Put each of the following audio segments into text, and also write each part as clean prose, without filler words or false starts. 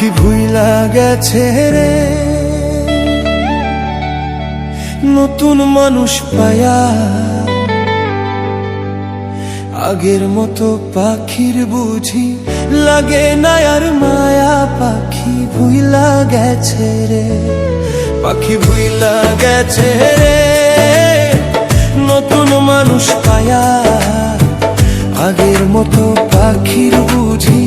পাখি ভুইলা গেছে রে নতুন মানুষ পায়া, আগের মতো পাখির বুঝি লাগে না আর মায়া। পাখি ভুইলা গেছে রে, পাখি ভুইলা গেছে রে নতুন মানুষ পায়া, আগের মতো পাখির বুঝি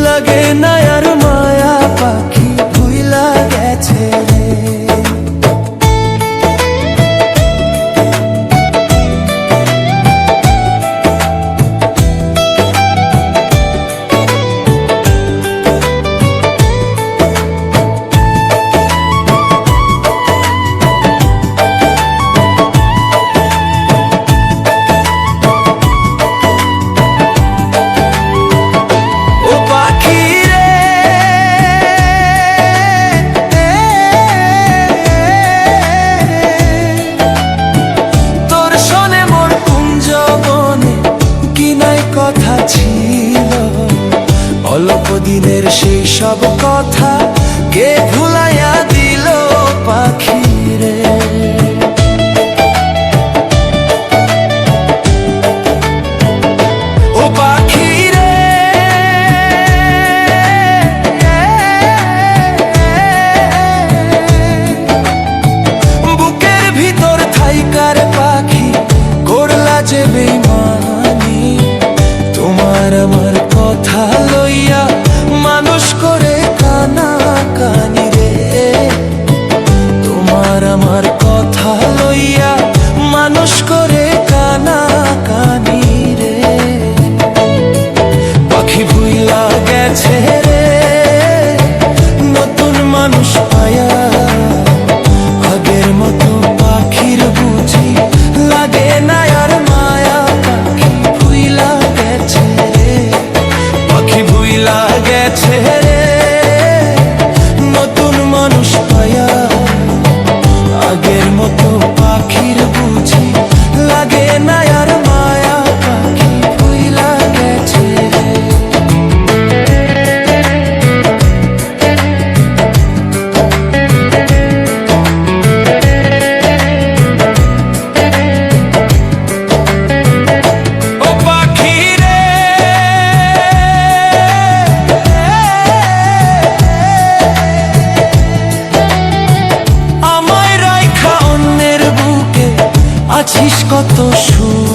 লাগে না আর মায়া। পাখি ভুইলা গেছে রে। অল্প দিনের সেই সব কথা কে ভুলাইয়া দিল পাখি রে। ও পাখি রে বুকের ভিতর থাইকার পাখি করলা যে বেইমানি, তোমার আমার কথা লইয়া মানুষ করে কানা কানি রে। তোমার আমার কথা লইয়া মানুষ করে কানা কানি রে। পাখি ভুইলা গেছে রে নতুন মানুষ পায়া, আগের মতো পাখির বুঝি লাগে না আর মায়া। পাখি ভুইলা গেছে রে, পাখি ভুইলা গেছে রে নতুন মানুষ পায়া, আগের মতো পাখির বুঝি লাগে না আর মায়া। পাখি ভুইলা গেছে রে। ও পাখি রে আমায় রাইখা অন্যের বুকে আছিস কত সুখ,